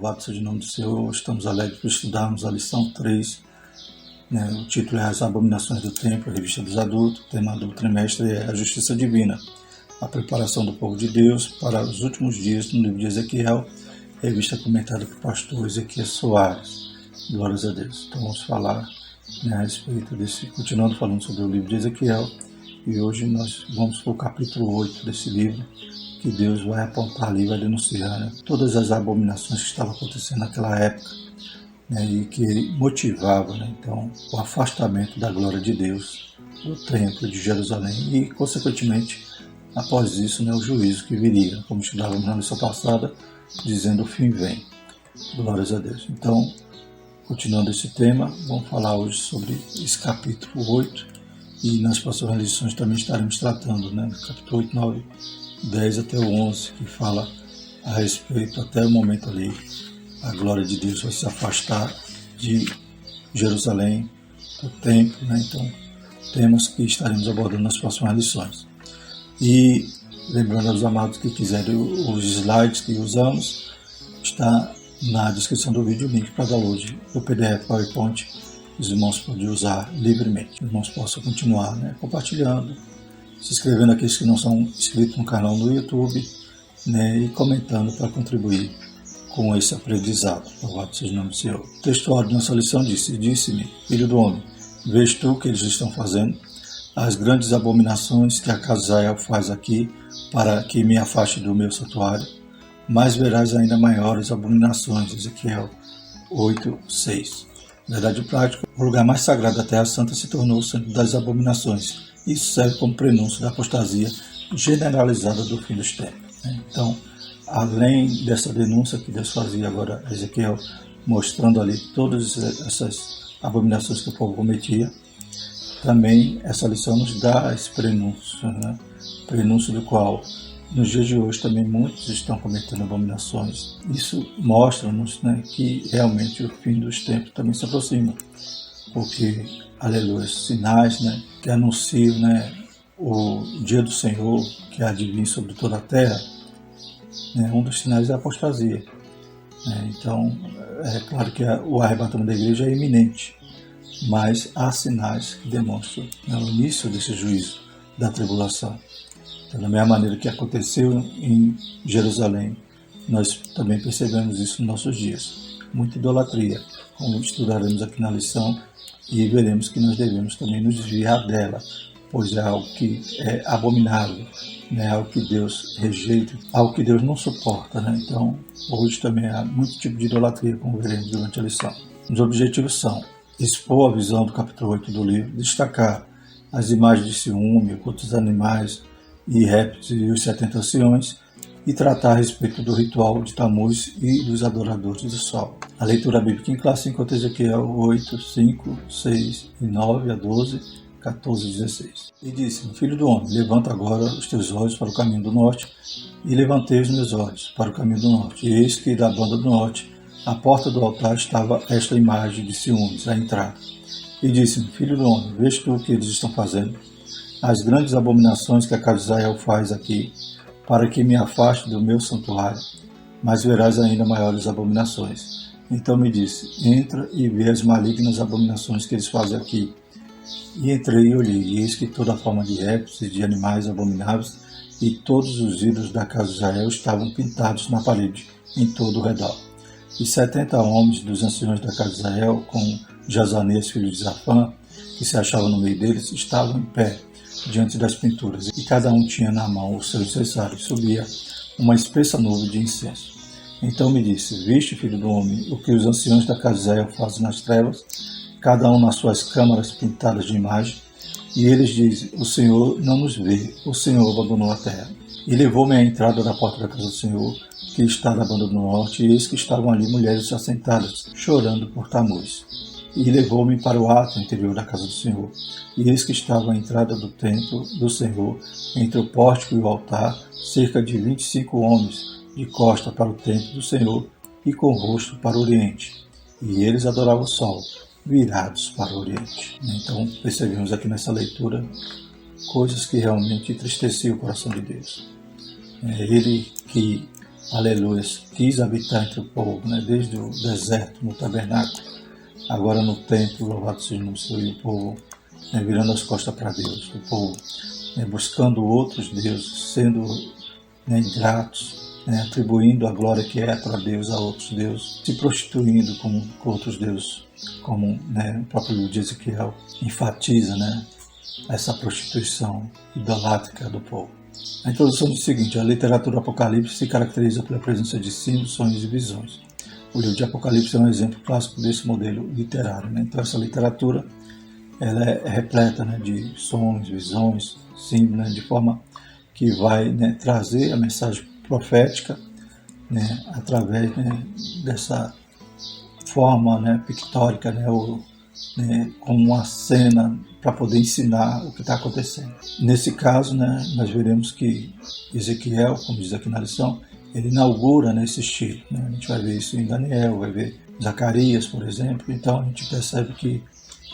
Louvado seja o nome do Senhor. Estamos alegres por estudarmos a lição 3. O título é As Abominações do Templo, Revista dos Adultos. O tema do trimestre é a Justiça Divina, a preparação do povo de Deus para os últimos dias, no livro de Ezequiel, revista comentada por pastor Ezequiel Soares. Glórias a Deus. Então vamos falar a respeito desse, continuando falando sobre o livro de Ezequiel, e hoje nós vamos para o capítulo 8 desse livro, que Deus vai apontar ali, vai denunciar todas as abominações que estavam acontecendo naquela época, e que ele motivava então, o afastamento da glória de Deus do templo de Jerusalém e, consequentemente, após isso, o juízo que viria, como estudávamos na lição passada, dizendo o fim vem. Glórias a Deus. Então, continuando esse tema, vamos falar hoje sobre esse capítulo 8, e nas próximas lições também estaremos tratando, do capítulo 8, 9, 10 até o 11, que fala a respeito, até o momento ali, a glória de Deus vai se afastar de Jerusalém, do templo, então temas que estaremos abordando nas próximas lições. E lembrando aos amados que quiserem os slides que usamos, está na descrição do vídeo o link para download do PDF PowerPoint. Os irmãos podem usar livremente. Os irmãos possam continuar compartilhando, se inscrevendo aqueles que não são inscritos no canal no YouTube, e comentando para contribuir com esse aprendizado. Louvado seja o nome do Senhor. O textual de nossa lição disse-me, filho do homem, vês tu o que eles estão fazendo? As grandes abominações que a casa de Israel faz aqui, para que me afaste do meu santuário, mas verás ainda maiores abominações. Ezequiel 8, 6. Verdade prática, o lugar mais sagrado da Terra Santa se tornou o centro das abominações. Isso serve como prenúncio da apostasia generalizada do fim dos tempos. Então, além dessa denúncia que Deus fazia agora a Ezequiel, mostrando ali todas essas abominações que o povo cometia, também essa lição nos dá esse prenúncio, prenúncio do qual nos dias de hoje também muitos estão cometendo abominações. Isso mostra-nos que realmente o fim dos tempos também se aproxima, porque, aleluia, sinais que anunciam o dia do Senhor, que há de vir sobre toda a terra, um dos sinais é a apostasia. Então, é claro que o arrebatamento da igreja é iminente, mas há sinais que demonstram o início desse juízo da tribulação. Então, da mesma maneira que aconteceu em Jerusalém, nós também percebemos isso nos nossos dias. Muita idolatria, como estudaremos aqui na lição, e veremos que nós devemos também nos desviar dela, pois é algo que é abominável, algo que Deus rejeita, algo que Deus não suporta. Então, hoje também há muito tipo de idolatria, como veremos durante a lição. Os objetivos são expor a visão do capítulo 8 do livro, destacar as imagens de ciúme, outros animais e répteis e os 70 anciões, e tratar a respeito do ritual de Tammuz e dos adoradores do sol. A leitura bíblica em classe encontra Ezequiel 8, 5, 6 e 9 a 12, 14 e 16. E disse-me, filho do homem, levanta agora os teus olhos para o caminho do norte, e levantei os meus olhos para o caminho do norte, e eis que da banda do norte, à porta do altar, estava esta imagem de ciúmes a entrar. E disse-me, filho do homem, vês tu o que eles estão fazendo? As grandes abominações que a casa de Israel faz aqui, para que me afaste do meu santuário, mas verás ainda maiores abominações. Então me disse, entra e vê as malignas abominações que eles fazem aqui. E entrei e olhei, e eis que toda forma de répteis e de animais abomináveis e todos os ídolos da casa de Israel estavam pintados na parede, em todo o redor. E 70 homens dos anciões da casa de Israel, com Jazanias, filho de Zafã, que se achava no meio deles, estavam em pé, diante das pinturas, e cada um tinha na mão o seu incensário, e subia uma espessa nuvem de incenso. Então me disse, viste, filho do homem, o que os anciões da casa de Israel fazem nas trevas, cada um nas suas câmaras pintadas de imagem, e eles dizem, o Senhor não nos vê, o Senhor abandonou a terra. E levou-me à entrada da porta da casa do Senhor, que está na banda do norte, e eis que estavam ali mulheres assentadas, chorando por Tammuz. E levou-me para o átrio interior da casa do Senhor, e eis que estava à entrada do templo do Senhor, entre o pórtico e o altar, cerca de 25 homens, de costa para o templo do Senhor, e com o rosto para o oriente. E eles adoravam o sol, virados para o oriente. Então, percebemos aqui nessa leitura coisas que realmente entristeciam o coração de Deus. Ele que aleluia, quis habitar entre o povo, né? Desde o deserto, no tabernáculo, agora no templo, louvado seja o nome do Senhor, e o povo, né, virando as costas para Deus, o povo, né, buscando outros deuses, sendo, né, ingratos, né, atribuindo a glória que é para Deus a outros deuses, se prostituindo com outros deuses, como, né, o próprio livro de Ezequiel enfatiza, né, essa prostituição idolátrica do povo. A introdução diz o seguinte: a literatura Apocalipse se caracteriza pela presença de símbolos, sonhos e visões. O livro de Apocalipse é um exemplo clássico desse modelo literário, né? Então essa literatura ela é repleta, né, de sonhos, visões, símbolos, né, de forma que vai, né, trazer a mensagem profética, né, através, né, dessa forma, né, pictórica, né, com uma cena para poder ensinar o que está acontecendo. Nesse caso, né, nós veremos que Ezequiel, como diz aqui na lição, ele inaugura nesse estilo. Né? A gente vai ver isso em Daniel, vai ver Zacarias, por exemplo. Então a gente percebe que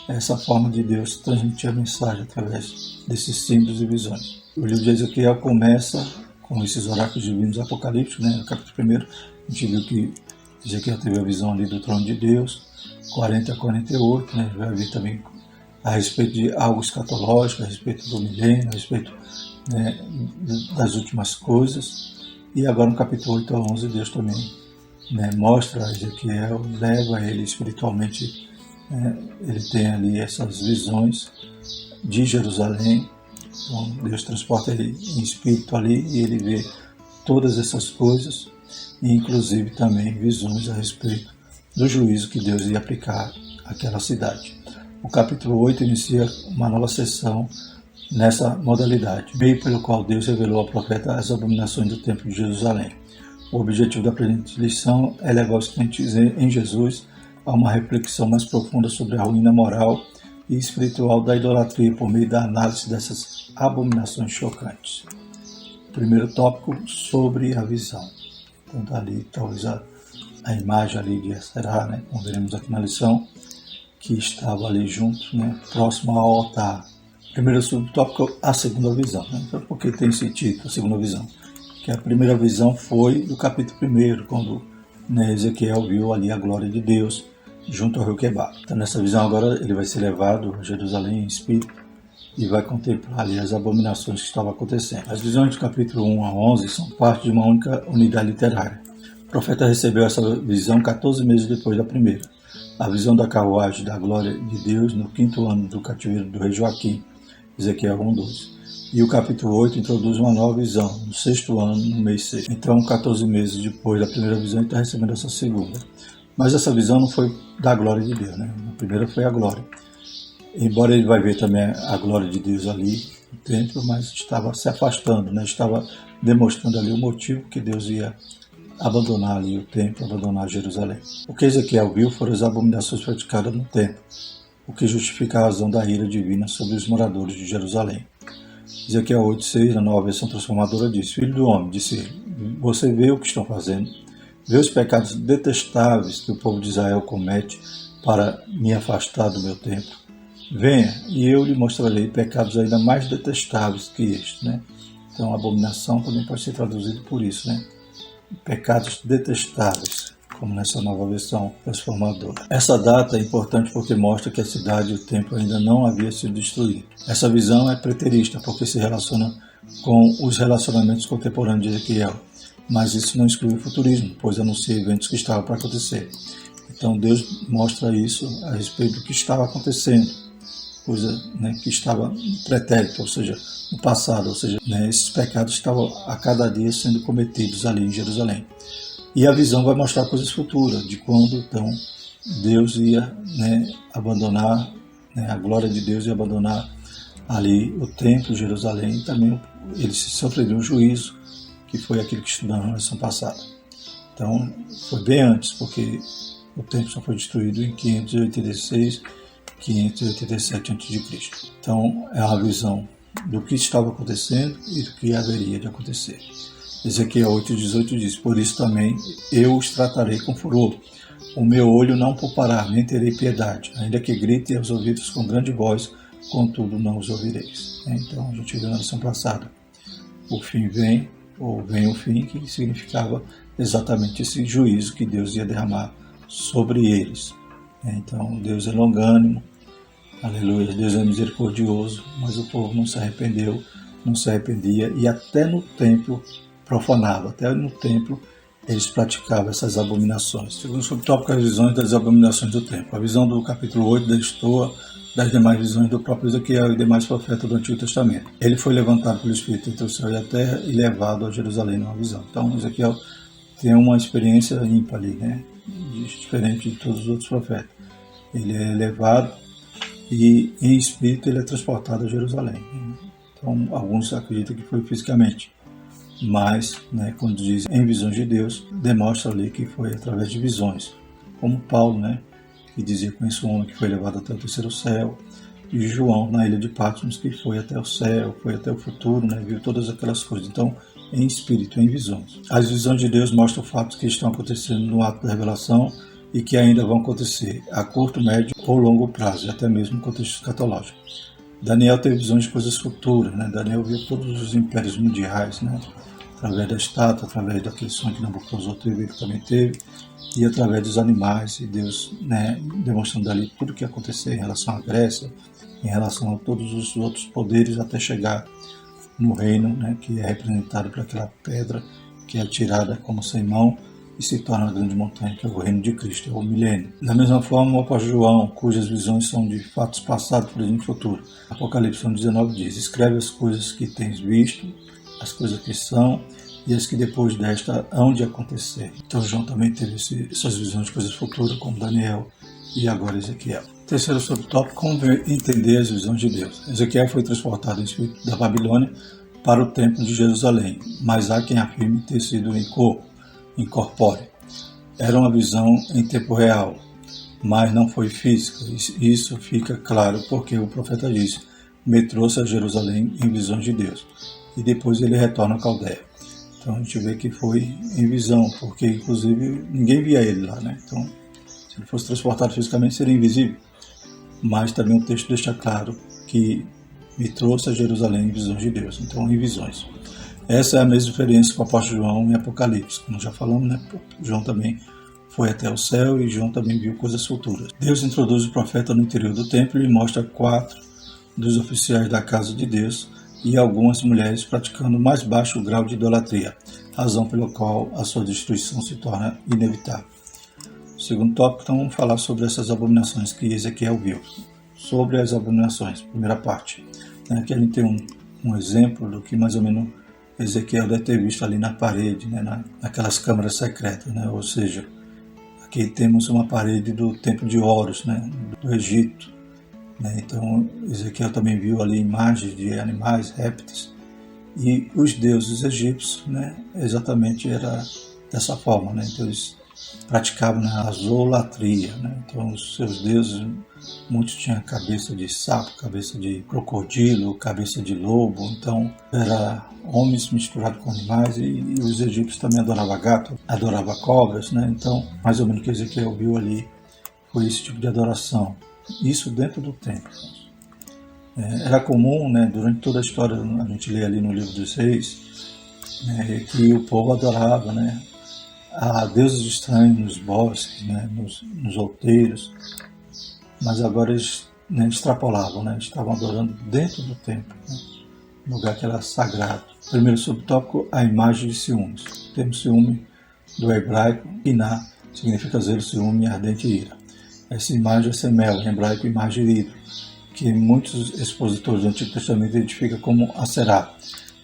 essa forma de Deus transmitir a mensagem através desses símbolos e visões. O livro de Ezequiel começa com esses oráculos divinos apocalípticos, né? No capítulo 1, a gente viu que Ezequiel teve a visão ali do trono de Deus, 40 a 48, né? Vai ver também a respeito de algo escatológico, a respeito do milênio, a respeito, né, das últimas coisas. E agora no capítulo 8 a 11, Deus também, né, mostra a Ezequiel, leva ele espiritualmente, ele tem ali essas visões de Jerusalém. Então Deus transporta ele em espírito ali e ele vê todas essas coisas, e inclusive também visões a respeito do juízo que Deus ia aplicar àquela cidade. O capítulo 8 inicia uma nova sessão nessa modalidade, meio pelo qual Deus revelou ao profeta as abominações do templo de Jerusalém. O objetivo da presente lição é levar os crentes em Jesus a uma reflexão mais profunda sobre a ruína moral e espiritual da idolatria por meio da análise dessas abominações chocantes. Primeiro tópico, sobre a visão. Então está ali talvez a imagem ali de Esserá, né, como veremos aqui na lição, que estava ali junto, né, próximo ao altar. Primeiro subtópico, a segunda visão. Né? Então, por que tem esse título, a segunda visão? Que a primeira visão foi do capítulo 1, quando, né, Ezequiel viu ali a glória de Deus junto ao rio Quebar. Então, nessa visão agora, ele vai ser levado a Jerusalém em espírito e vai contemplar ali as abominações que estavam acontecendo. As visões do capítulo 1 a 11 são parte de uma única unidade literária. O profeta recebeu essa visão 14 meses depois da primeira. A visão da carruagem da glória de Deus no 5º ano do cativeiro do rei Joaquim, Ezequiel 1:12. E o capítulo 8 introduz uma nova visão, no 6º ano, no mês 6. Então, 14 meses depois da primeira visão, ele está recebendo essa segunda. Mas essa visão não foi da glória de Deus, né? A primeira foi a glória. Embora ele vai ver também a glória de Deus ali no templo, mas estava se afastando, né? Estava demonstrando ali o motivo que Deus ia abandonar ali o templo, abandonar Jerusalém. O que Ezequiel viu foram as abominações praticadas no templo, o que justifica a razão da ira divina sobre os moradores de Jerusalém. Ezequiel 8:6, na nova versão transformadora, diz: Filho do homem, disse ele, você vê o que estão fazendo, vê os pecados detestáveis que o povo de Israel comete para me afastar do meu templo. Venha, e eu lhe mostrarei pecados ainda mais detestáveis que este, né? Então, abominação também pode ser traduzido por isso, né? Pecados detestáveis, como nessa nova versão transformadora. Essa data é importante porque mostra que a cidade e o templo ainda não havia sido destruído. Essa visão é preterista porque se relaciona com os relacionamentos contemporâneos de Ezequiel, mas isso não exclui o futurismo, pois anuncia eventos que estavam para acontecer. Então Deus mostra isso a respeito do que estava acontecendo, coisa, né, que estava no pretérito, ou seja, no passado, ou seja, né, esses pecados estavam a cada dia sendo cometidos ali em Jerusalém. E a visão vai mostrar coisas futuras, de quando então Deus ia, né, abandonar, né, a glória de Deus ia abandonar ali o templo, Jerusalém, e também ele sofreria um juízo, que foi aquilo que estudamos na lição passada. Então, foi bem antes, porque o templo só foi destruído em 586, 587 a.C. Então, é uma visão do que estava acontecendo e do que haveria de acontecer. Ezequiel 8:18 diz: Por isso também eu os tratarei com furor. O meu olho não poupará, nem terei piedade, ainda que grite aos ouvidos com grande voz, contudo não os ouvireis. Então, a gente viu na lição passada. O fim vem, ou venha o fim, que significava exatamente esse juízo que Deus ia derramar sobre eles. Então, Deus é longânimo, aleluia, Deus é misericordioso, mas o povo não se arrependeu, não se arrependia, e até no templo profanava, até no templo eles praticavam essas abominações. Segundo subtópico, as visões das abominações do templo. A visão do capítulo 8 destoa das demais visões do próprio Ezequiel e demais profetas do Antigo Testamento. Ele foi levantado pelo Espírito entre o céu e a terra e levado a Jerusalém numa visão. Então, Ezequiel tem uma experiência ímpar ali, né? Diferente de todos os outros profetas. Ele é levado e em espírito ele é transportado a Jerusalém. Então, alguns acreditam que foi fisicamente, mas, né, quando diz em visões de Deus, demonstra ali que foi através de visões, como Paulo, né, que dizia: conheço um homem que foi levado até o terceiro céu, e João na ilha de Patmos, que foi até o céu, foi até o futuro, né, viu todas aquelas coisas. Então, em espírito, em visões. As visões de Deus mostram fatos que estão acontecendo no ato da revelação e que ainda vão acontecer a curto, médio ou longo prazo, e até mesmo no contexto escatológico. Daniel teve visões de coisas futuras, né? Daniel viu todos os impérios mundiais, né? Através da estátua, através daquele sonho que Nabucodonosor teve, ele também teve, e através dos animais, e Deus, né, demonstrando ali tudo o que ia acontecer em relação à Grécia, em relação a todos os outros poderes, até chegar no reino, né, que é representado por aquela pedra que é tirada como sem mão e se torna a grande montanha, que é o reino de Cristo, é o milênio. Da mesma forma, o apóstolo João, cujas visões são de fatos passados, presente e futuro. Apocalipse 19 diz: escreve as coisas que tens visto, as coisas que são e as que depois desta hão de acontecer. Então João também teve essas visões de coisas futuras, como Daniel e agora Ezequiel. Terceiro subtópico: como entender as visões de Deus. Ezequiel foi transportado em espírito da Babilônia para o templo de Jerusalém, mas há quem afirme ter sido em corpo, incorpóreo. Era uma visão em tempo real, mas não foi física. Isso fica claro porque o profeta disse: me trouxe a Jerusalém em visões de Deus, e depois ele retorna a Caldeia. Então a gente vê que foi em visão, porque inclusive ninguém via ele lá, né? Então, se ele fosse transportado fisicamente, seria invisível. Mas também o texto deixa claro que me trouxe a Jerusalém em visões de Deus, então em visões. Essa é a mesma experiência com o apóstolo João em Apocalipse, como já falamos, né? João também foi até o céu e João também viu coisas futuras. Deus introduz o profeta no interior do templo e mostra 4 dos oficiais da casa de Deus e algumas mulheres praticando o mais baixo grau de idolatria, razão pela qual a sua destruição se torna inevitável. Segundo tópico, então vamos falar sobre essas abominações que Ezequiel viu. Sobre as abominações, primeira parte. Aqui a gente tem um exemplo do que mais ou menos Ezequiel deve ter visto ali na parede, né, naquelas câmaras secretas, né, ou seja, aqui temos uma parede do templo de Horus, né, do Egito. Né, então Ezequiel também viu ali imagens de animais, répteis, e os deuses egípcios, né, exatamente era dessa forma, né, então eles praticavam a zoolatria, né, então os seus deuses, muitos tinham cabeça de sapo, cabeça de crocodilo, cabeça de lobo, então era homens misturados com animais, e os egípcios também adoravam gato, adoravam cobras, né, então mais ou menos o que Ezequiel viu ali foi esse tipo de adoração, isso dentro do templo. Era comum, né, durante toda a história, a gente lê ali no livro dos Reis, né, que o povo adorava, né, a deuses estranhos nos bosques, né, nos outeiros, mas agora eles, né, extrapolavam, né, estavam adorando dentro do templo, né, no lugar que era sagrado. Primeiro subtópico, a imagem de ciúmes. O termo ciúme do hebraico, iná, significa zelo, ciúme, ardente ira. Essa imagem é semel, em hebraico, imagem de ídolo, que muitos expositores do Antigo Testamento identificam como Aserá.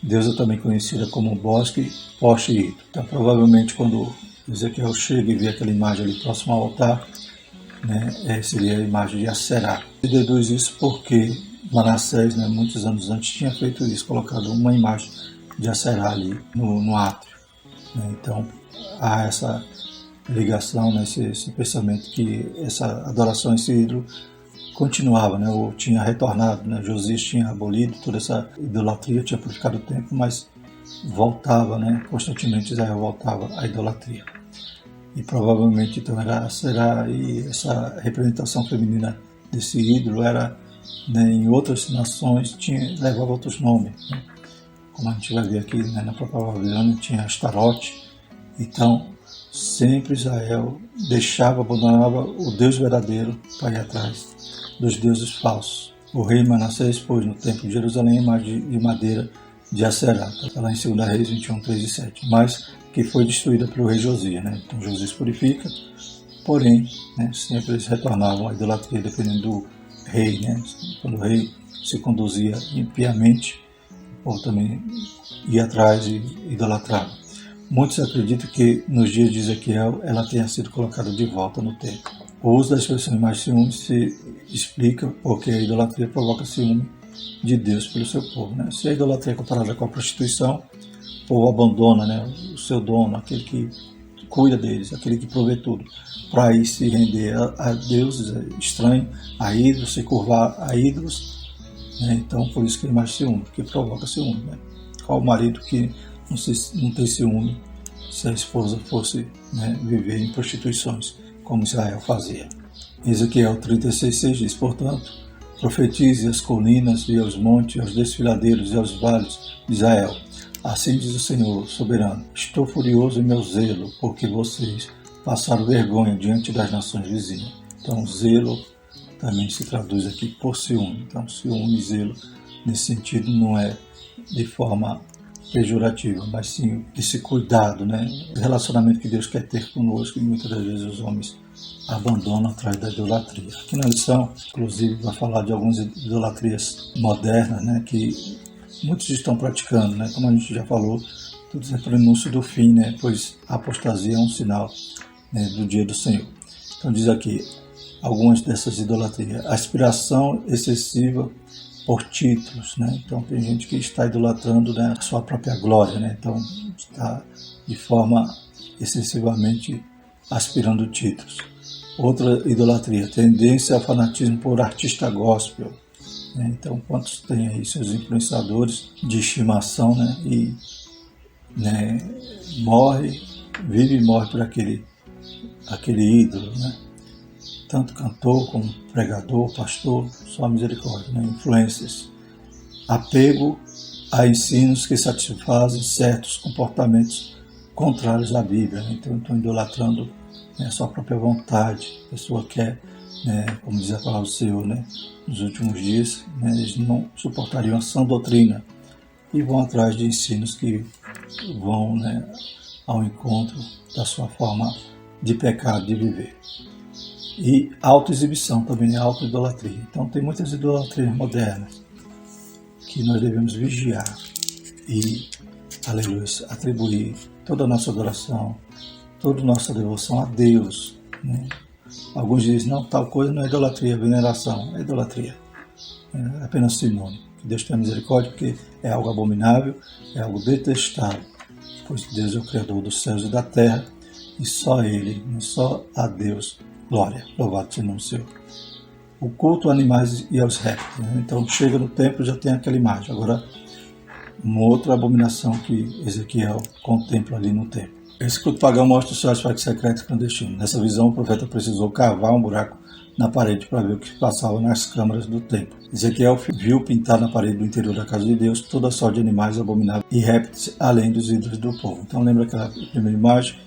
Deusa também conhecida como bosque, poste e ídolo. Então, provavelmente, quando Ezequiel chega e vê aquela imagem ali próximo ao altar, né, seria a imagem de Aserá. E deduz isso porque Manassés, né, muitos anos antes, tinha feito isso, colocado uma imagem de Aserá ali no átrio. Né, então, há essa ligação, né, esse pensamento que essa adoração a esse ídolo continuava, né, ou tinha retornado, né, Josias tinha abolido toda essa idolatria, tinha purificado o templo, mas voltava, né, constantemente Israel voltava à idolatria. E provavelmente então será e essa representação feminina desse ídolo era, né, em outras nações levava outros nomes, né, como a gente vai ver aqui, né, na própria Babilônia, tinha Astarote. Então, sempre Israel abandonava o Deus verdadeiro para ir atrás dos deuses falsos. O rei Manassés pôs no templo de Jerusalém imagem de madeira de Aserá, está lá em 2 Reis 21, 3 e 7, mas que foi destruída pelo rei Josias, né? Então Josias purifica, porém, né, sempre eles retornavam à idolatria dependendo do rei, né? Quando o rei se conduzia impiamente, ou também ia atrás e idolatrava. Muitos acreditam que nos dias de Ezequiel ela tenha sido colocada de volta no templo. O uso da expressão imagem de ciúme se explica porque a idolatria provoca ciúme de Deus pelo seu povo. Né? Se a idolatria é comparada com a prostituição, o povo abandona, né, o seu dono, aquele que cuida deles, aquele que provê tudo, para ir se render a deuses estranhos, a ídolos, se curvar a ídolos. Né? Então, por isso que é imagem de ciúme, que provoca ciúme. Né? Qual o marido que não tem ciúme se a esposa fosse, né, viver em prostituições, como Israel fazia? Ezequiel 36,6 diz, portanto, profetize as colinas e aos montes, aos desfiladeiros e aos vales de Israel. Assim diz o Senhor, soberano, estou furioso em meu zelo, porque vocês passaram vergonha diante das nações vizinhas. Então, zelo também se traduz aqui por ciúme. Então, ciúme e zelo, nesse sentido, não é de forma pejorativa, mas sim esse cuidado, né? O relacionamento que Deus quer ter conosco, e muitas das vezes os homens abandonam atrás da idolatria. Aqui na lição, inclusive, vai falar de algumas idolatrias modernas, né? Que muitos estão praticando, né? Como a gente já falou, tudo é prenúncio do fim, né? Pois a apostasia é um sinal, né, do dia do Senhor. Então diz aqui algumas dessas idolatrias: aspiração excessiva por títulos, né? Então tem gente que está idolatrando, né, a sua própria glória, né? Então está de forma excessivamente aspirando títulos. Outra idolatria, tendência ao fanatismo por artista gospel. Né? Então quantos têm aí seus influenciadores de estimação, né? E, né, vive e morre por aquele ídolo, né? Tanto cantor como pregador, pastor, só misericórdia, né? Influências. Apego a ensinos que satisfazem certos comportamentos contrários à Bíblia. Né? Então, estão idolatrando, né, a sua própria vontade. A pessoa quer, né, como diz a palavra do Senhor, né, nos últimos dias, né, eles não suportariam a sã doutrina e vão atrás de ensinos que vão, né, ao encontro da sua forma de pecado de viver. E autoexibição também é autoidolatria. Então tem muitas idolatrias modernas que nós devemos vigiar e, aleluia, atribuir toda a nossa adoração, toda a nossa devoção a Deus. Né? Alguns dizem, não, tal coisa não é idolatria, é veneração. É idolatria. É apenas sinônimo. Que Deus tenha misericórdia, porque é algo abominável, é algo detestável. Pois Deus é o Criador dos céus e da terra, e só Ele, só a Deus, glória, louvado seja o nome do Senhor. O culto a animais e aos répteis. Né? Então chega no templo e já tem aquela imagem. Agora, uma outra abominação que Ezequiel contempla ali no templo. Esse culto pagão mostra o seu aspecto secreto e clandestino. Nessa visão, o profeta precisou cavar um buraco na parede para ver o que passava nas câmaras do templo. Ezequiel viu pintar na parede do interior da casa de Deus toda a sorte de animais abomináveis e répteis, além dos ídolos do povo. Então lembra aquela primeira imagem,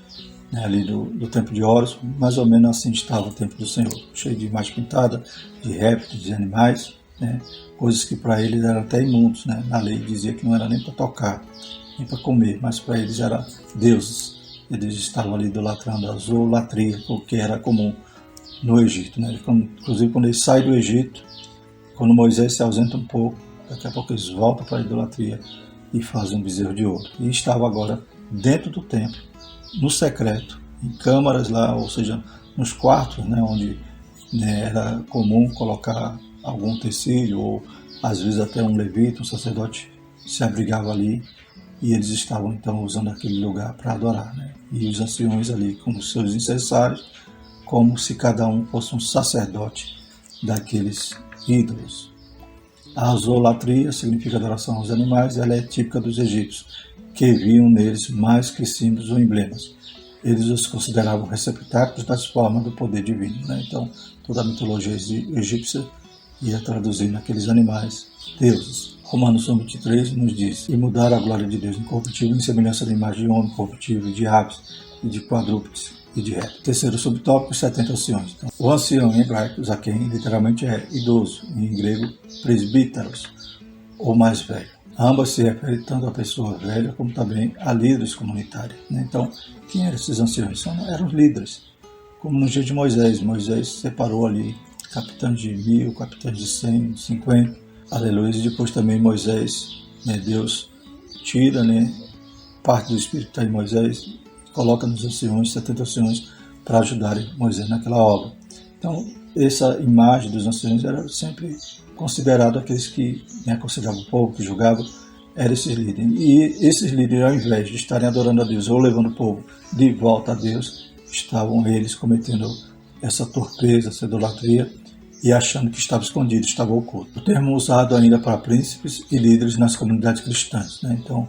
né, ali do templo de Horus? Mais ou menos assim estava o templo do Senhor, cheio de imagem pintada, de répteis, de animais, né, coisas que para eles eram até imundos. Né? Na lei dizia que não era nem para tocar, nem para comer, mas para eles eram deuses. Eles estavam ali idolatrando a zoolatria, o que era comum no Egito. Né? Inclusive, quando eles saem do Egito, quando Moisés se ausenta um pouco, daqui a pouco eles voltam para a idolatria e fazem um bezerro de ouro. E estava agora dentro do templo, no secreto, em câmaras lá, ou seja, nos quartos, né, onde, né, era comum colocar algum utensílio, ou às vezes até um levita, um sacerdote se abrigava ali, e eles estavam então usando aquele lugar para adorar. Né? E os anciões ali com os seus incensários, como se cada um fosse um sacerdote daqueles ídolos. A zolatria significa adoração aos animais, ela é típica dos egípcios, que viam neles mais que símbolos ou emblemas. Eles os consideravam receptáculos das formas do poder divino. Né? Então, toda a mitologia egípcia ia traduzir naqueles animais deuses. Romanos 1,23 nos diz: e mudaram a glória de Deus incorruptível em semelhança da imagem de homem corruptível, de aves e de quadrúpedes e de répteis. Terceiro subtópico, 70 anciões. Então, o ancião em hebraico, zaken, literalmente é idoso, em grego, presbíteros, ou mais velho. Ambas se referem tanto à pessoa velha como também a líderes comunitários. Né? Então, quem eram esses anciões? Eram os líderes. Como no dia de Moisés. Moisés separou ali capitães de 1000, capitães de 100, 50, aleluia. E depois também Moisés, né, Deus tira, né, parte do Espírito que está em Moisés, coloca nos anciões, 70 anciões, para ajudarem Moisés naquela obra. Então, essa imagem dos anciões era sempre considerado aqueles que, né, aconselhavam o povo, que julgavam, eram esses líderes. E esses líderes, ao invés de estarem adorando a Deus ou levando o povo de volta a Deus, estavam eles cometendo essa torpeza, essa idolatria, e achando que estava escondido, estava oculto. O termo usado ainda para príncipes e líderes nas comunidades cristãs. Né? Então,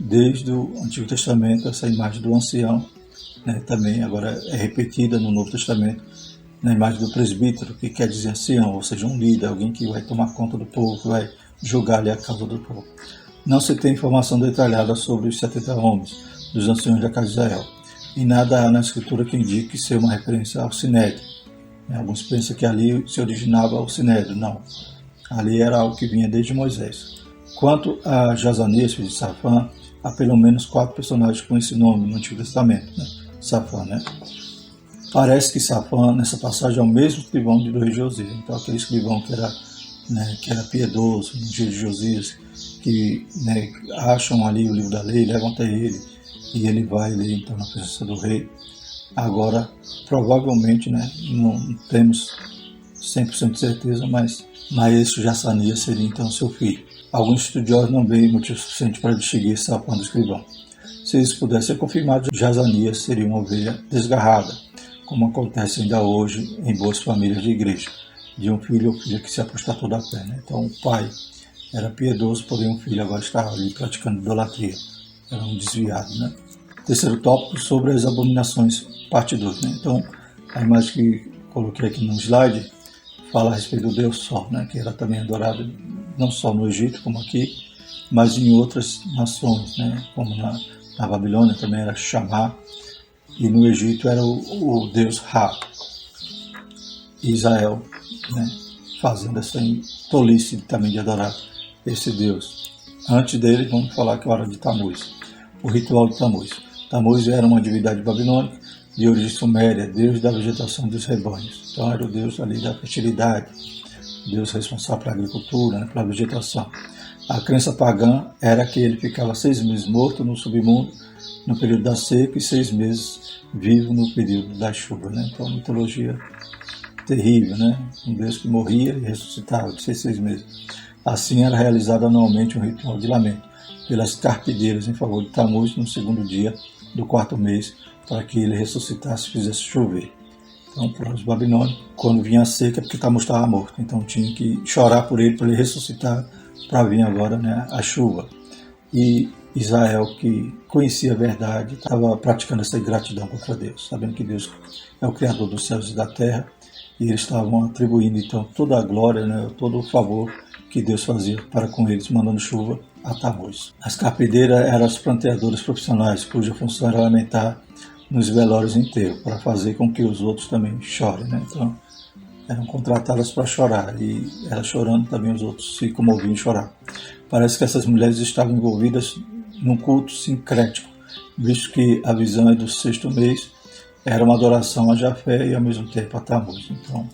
desde o Antigo Testamento, essa imagem do ancião, né, também agora é repetida no Novo Testamento, na imagem do presbítero, que quer dizer ancião, ou seja, um líder, alguém que vai tomar conta do povo, que vai julgar ali a causa do povo. Não se tem informação detalhada sobre os 70 homens dos anciões da casa de Israel, e nada há na escritura que indique ser uma referência ao Sinédrio. Alguns pensam que ali se originava o Sinédrio. Não, ali era algo que vinha desde Moisés. Quanto a Jazanias, filho de Safã, há pelo menos 4 personagens com esse nome no Antigo Testamento, né? Safã, né? Parece que Safã, nessa passagem, é o mesmo escrivão do rei Josias. Então, aquele escrivão que era piedoso no dia de Josias, que, né, acham ali o livro da lei, levam até ele, e ele vai ler então na presença do rei. Agora, provavelmente, né, não temos 100% de certeza, mas esse Jazanias seria então seu filho. Alguns estudiosos não veem motivo suficiente para distinguir Safã do escrivão. Se isso pudesse ser confirmado, Jazanias seria uma ovelha desgarrada, como acontece ainda hoje em boas famílias de igreja, de um filho ou filha que se apostatou da fé. Né? Então, o pai era piedoso, porém o filho agora estava ali praticando idolatria. Era um desviado. Né? Terceiro tópico, sobre as abominações, parte 2. Né? Então, a imagem que coloquei aqui no slide fala a respeito do Deus Sol, né? Que era também adorado não só no Egito, como aqui, mas em outras nações, né? Como na Babilônia também era Xamá, e no Egito era o Deus Ra. Israel, né? Fazendo essa tolice também de adorar esse Deus. Antes dele, vamos falar que é a hora de Tamuz, o ritual de Tamuz. Tamuz era uma divindade babilônica de origem suméria, deus da vegetação dos rebanhos. Então era o deus ali da fertilidade, deus responsável pela agricultura, né, pela vegetação. A crença pagã era que ele ficava 6 meses morto no submundo no período da seca e 6 meses vivo no período da chuva. Né? Então, uma mitologia terrível, né? Um deus que morria e ressuscitava de 6 meses. Assim era realizado anualmente um ritual de lamento pelas carpideiras em favor de Tamuz no segundo dia do 4º mês, para que ele ressuscitasse e fizesse chover. Então, para os babilônios, quando vinha a seca, porque Tamuz estava morto. Então, tinha que chorar por ele, para ele ressuscitar, para vir agora, né, a chuva. E Israel, que conhecia a verdade, estava praticando essa ingratidão contra Deus, sabendo que Deus é o Criador dos céus e da terra, e eles estavam atribuindo, então, toda a glória, né, todo o favor que Deus fazia para com eles, mandando chuva a Tamuz. As carpideiras eram as planteadoras profissionais, cuja função era lamentar nos velórios inteiros, para fazer com que os outros também chorem. Né? Então, eram contratadas para chorar, e elas chorando também os outros se comoviam em chorar. Parece que essas mulheres estavam envolvidas num culto sincrético, visto que a visão é do 6º mês, era uma adoração a Jafé e ao mesmo tempo a Tamuz. Então,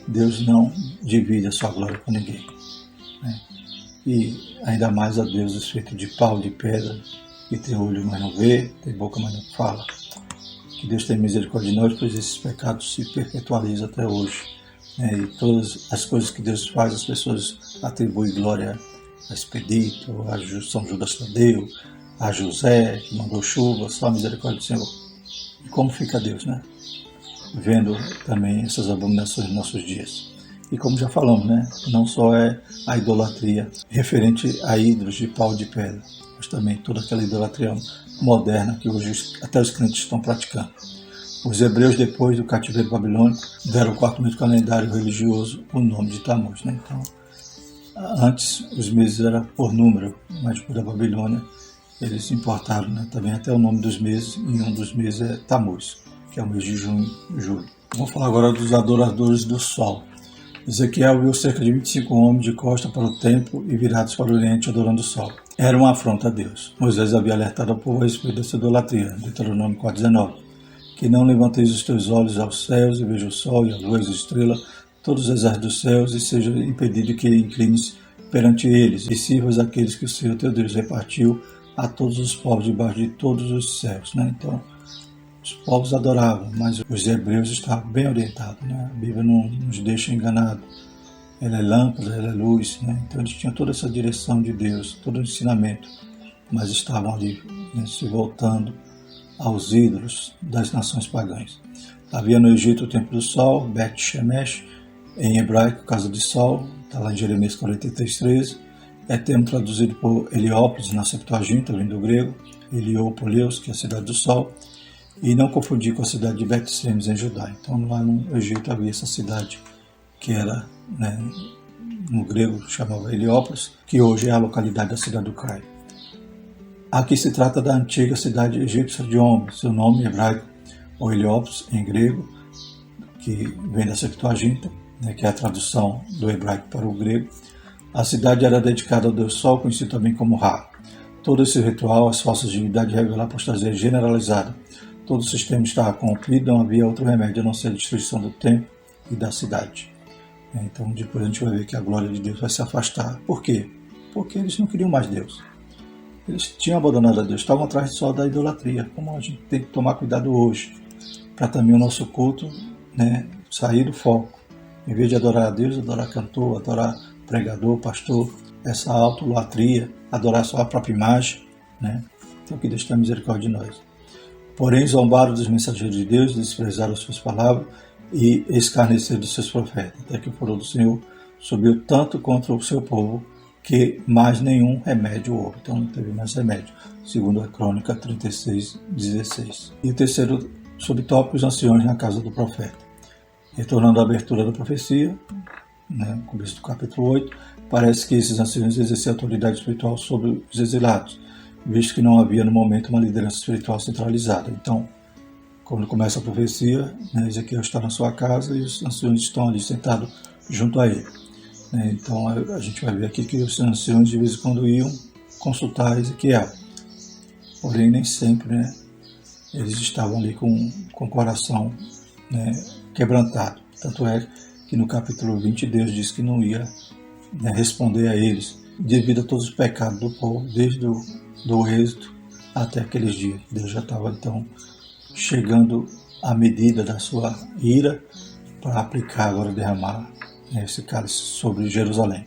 Deus não divide a sua glória com ninguém. Né? E ainda mais a deuses feitos de pau, de pedra, que tem olho, mas não vê, tem boca, mas não fala. Que Deus tenha misericórdia de nós, pois esses pecados se perpetualizam até hoje. Né? E todas as coisas que Deus faz, as pessoas atribuem glória a Expedito, a São Judas Tadeu, a José, que mandou chuva, só a misericórdia do Senhor. E como fica Deus, né? Vendo também essas abominações nos nossos dias. E como já falamos, né? Não só é a idolatria referente a ídolos de pau e de pedra, mas também toda aquela idolatria moderna que hoje até os crentes estão praticando. Os hebreus, depois do cativeiro babilônico, deram ao 4º mês do calendário religioso o nome de Tamuz. Né? Então, Antes os meses eram por número, mas por da Babilônia eles importaram, né, também até o nome dos meses, e um dos meses é Tammuz, que é o mês de junho e julho. Vamos falar agora dos adoradores do sol. Ezequiel viu cerca de 25 homens de costa para o templo e virados para o oriente adorando o sol. Era uma afronta a Deus. Moisés havia alertado ao povo a respeito dessa idolatria, Deuteronômio 4,19. Que não levanteis os teus olhos aos céus e veja o sol e a lua e as estrelas, todos os exércitos dos céus, e seja impedido que inclines perante eles, e sirvas aqueles que o Senhor teu Deus repartiu a todos os povos debaixo de todos os céus. Né? Então, os povos adoravam, mas os hebreus estavam bem orientados. Né? A Bíblia não nos deixa enganados. Ela é lâmpada, ela é luz. Né? Então eles tinham toda essa direção de Deus, todo o ensinamento, mas estavam ali, né, se voltando aos ídolos das nações pagãs. Havia no Egito o templo do sol, Bet Shemesh, em hebraico, casa de sol, está lá em Jeremias 43:13. É termo traduzido por Heliópolis na Septuaginta, vindo do grego, Heliópolis, que é a cidade do sol, e não confundir com a cidade de Bet-Semes, em Judá. Então lá no Egito havia essa cidade que era, né, no grego chamava Heliópolis, que hoje é a localidade da cidade do Cairo. Aqui se trata da antiga cidade egípcia de Om, seu nome hebraico, ou Heliópolis em grego, que vem da Septuaginta, né, que é a tradução do hebraico para o grego. A cidade era dedicada ao Deus Sol, conhecido também como Ra. Todo esse ritual, as falsas divindades revelam a apostasia generalizada. Todo o sistema estava corrompido, não havia outro remédio a não ser a destruição do templo e da cidade. Então depois a gente vai ver que a glória de Deus vai se afastar. Por quê? Porque eles não queriam mais Deus. Eles tinham abandonado a Deus, estavam atrás só da idolatria, como a gente tem que tomar cuidado hoje, para também o nosso culto, né, sair do foco. Em vez de adorar a Deus, adorar cantor, adorar pregador, pastor, essa autolatria, adorar só a própria imagem, né? Então que Deus tenha misericórdia de nós. Porém, zombaram dos mensageiros de Deus, desprezaram as suas palavras e escarneceram dos seus profetas, até que o furor do Senhor subiu tanto contra o seu povo, que mais nenhum remédio houve. Então não teve mais remédio, segundo a Crônica 36:16. E o terceiro subtópico, os anciões na casa do profeta. Retornando à abertura da profecia, né, começo do capítulo 8, parece que esses anciões exerciam autoridade espiritual sobre os exilados, visto que não havia no momento uma liderança espiritual centralizada. Então, quando começa a profecia, né, Ezequiel está na sua casa e os anciões estão ali sentados junto a ele. Então a gente vai ver aqui que os anciões de vez em quando iam consultar Ezequiel, porém nem sempre, né, eles estavam ali com o coração, né, quebrantado. Tanto é que no capítulo 20 Deus disse que não ia, né, responder a eles devido a todos os pecados do povo, desde do êxodo até aqueles dias. Deus já estava então chegando à medida da sua ira para aplicar agora, derramar esse cálice sobre Jerusalém.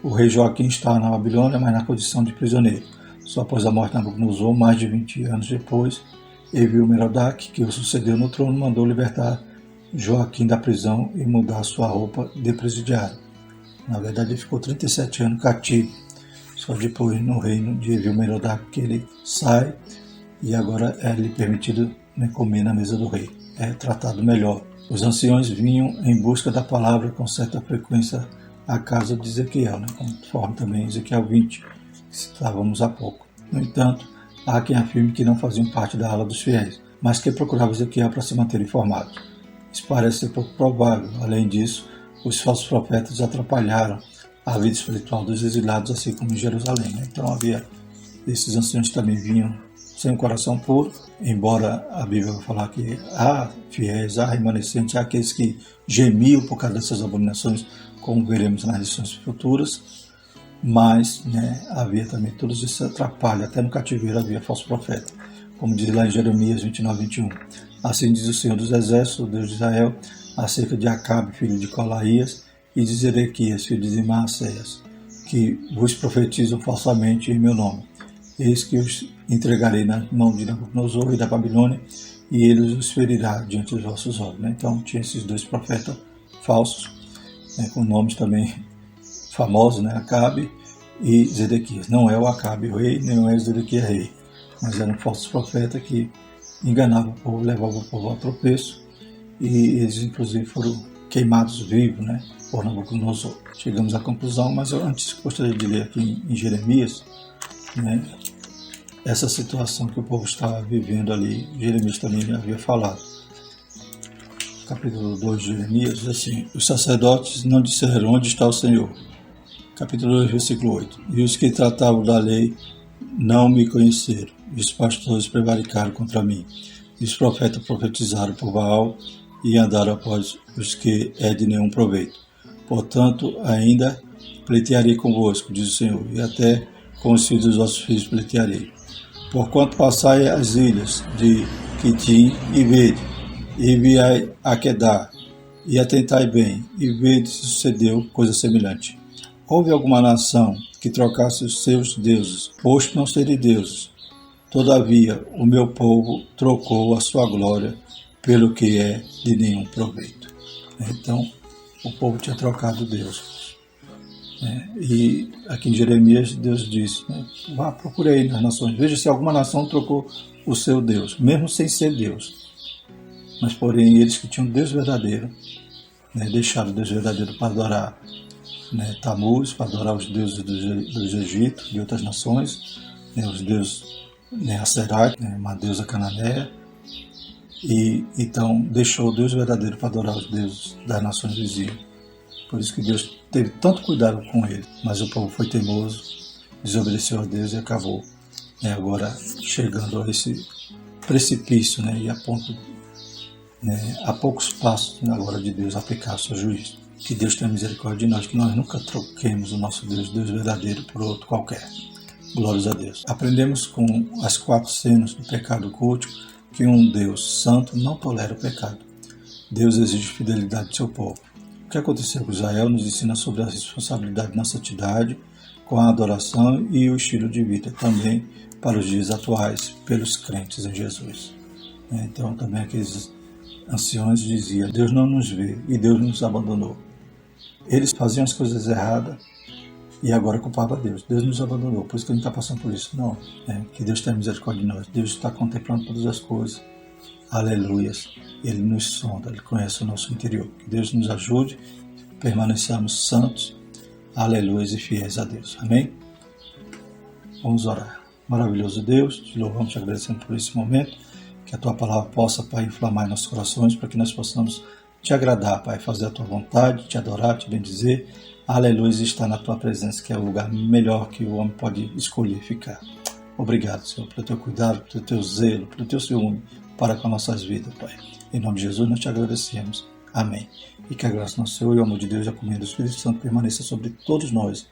O rei Joaquim estava na Babilônia, mas na condição de prisioneiro. Só após a morte de Nabucodonosor, mais de 20 anos depois, Evil-Merodach, que o sucedeu no trono, mandou libertar Joaquim da prisão e mudar sua roupa de presidiário. Na verdade, ele ficou 37 anos cativo. Só depois, no reino de Evil-Merodach, que ele sai e agora é-lhe permitido, né, comer na mesa do rei. É tratado melhor. Os anciões vinham em busca da palavra com certa frequência à casa de Ezequiel, né, conforme também Ezequiel 20, que citávamos há pouco. No entanto, há quem afirme que não faziam parte da ala dos fiéis, mas que procuravam Ezequiel para se manter informados. Isso parece ser pouco provável. Além disso, os falsos profetas atrapalharam a vida espiritual dos exilados, assim como em Jerusalém. Né? Então esses anciões também vinham sem o coração puro, embora a Bíblia vai falar que há fiéis, há remanescentes, há aqueles que gemiam por causa dessas abominações, como veremos nas lições futuras, mas, né, havia também todos esses atrapalhos, até no cativeiro havia falso profeta, como diz lá em Jeremias 29:21. Assim diz o Senhor dos Exércitos, o Deus de Israel, acerca de Acabe, filho de Colaías, e de Zedequias, filho de Maacéias, que vos profetizam falsamente em meu nome. Eis que os entregarei na mão de Nabucodonosor e da Babilônia, e ele os ferirá diante dos vossos olhos. Né? Então tinha esses dois profetas falsos, né, com nomes também famosos, né, Acabe e Zedequias. Não é o Acabe rei, nem é o Zedequias rei, mas eram falsos profetas que enganavam o povo, levavam o povo a tropeço, e eles inclusive foram queimados vivos, né, por Nabucodonosor. Chegamos à conclusão, mas eu antes gostaria de ler aqui em Jeremias, né, essa situação que o povo estava vivendo ali. Jeremias também havia falado. Capítulo 2 de Jeremias diz assim: os sacerdotes não disseram onde está o Senhor. Capítulo 2, versículo 8. E os que tratavam da lei não me conheceram. E os pastores prevaricaram contra mim. E os profetas profetizaram por Baal e andaram após os que é de nenhum proveito. Portanto, ainda pleitearei convosco, diz o Senhor, e até com os filhos dos vossos filhos pleitearei. Porquanto passai as ilhas de Quitim e vede, e enviai a Quedar, e atentai bem, e vede se sucedeu coisa semelhante. Houve alguma nação que trocasse os seus deuses, posto não serem deuses. Todavia, o meu povo trocou a sua glória pelo que é de nenhum proveito. Então, o povo tinha trocado Deus. E aqui em Jeremias, Deus diz, vá, procure aí nas nações, veja se alguma nação trocou o seu Deus, mesmo sem ser Deus. Mas, porém, eles que tinham Deus verdadeiro, deixaram o Deus verdadeiro para adorar Tamuz, para adorar os deuses dos Egito, de outras nações, os deuses Aserat, uma deusa cananeia, e então deixou o Deus verdadeiro para adorar os deuses das nações vizinhas. Por isso que Deus teve tanto cuidado com ele, mas o povo foi teimoso, desobedeceu a Deus e acabou agora chegando a esse precipício, e a ponto, a poucos passos agora de Deus aplicar o seu juízo. Que Deus tenha misericórdia de nós, que nós nunca troquemos o nosso Deus, Deus verdadeiro, por outro qualquer. Glórias a Deus. Aprendemos com as 4 cenas do pecado culto que um Deus santo não tolera o pecado. Deus exige fidelidade do seu povo. O que aconteceu com Israel nos ensina sobre a responsabilidade na santidade, com a adoração e o estilo de vida, também para os dias atuais, pelos crentes em Jesus. Então, também aqueles anciões diziam: Deus não nos vê e Deus nos abandonou. Eles faziam as coisas erradas e agora culpavam a Deus. Deus nos abandonou, por isso que a gente está passando por isso. Não, que Deus tenha misericórdia de nós. Deus está contemplando todas as coisas. Aleluias. Ele nos sonda, Ele conhece o nosso interior. Que Deus nos ajude, permaneçamos santos, aleluias, e fiéis a Deus. Amém? Vamos orar. Maravilhoso Deus, te louvamos, te agradecendo por esse momento, que a Tua palavra possa, Pai, inflamar em nossos corações, para que nós possamos Te agradar, Pai, fazer a Tua vontade, Te adorar, Te bendizer, aleluia, e estar na Tua presença, que é o lugar melhor que o homem pode escolher ficar. Obrigado, Senhor, pelo Teu cuidado, pelo Teu zelo, pelo Teu ciúme para com nossas vidas, Pai. Em nome de Jesus, nós Te agradecemos. Amém. E que a graça do nosso Senhor e o amor de Deus e a comunhão do Espírito Santo permaneça sobre todos nós,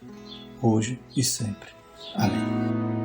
hoje e sempre. Amém.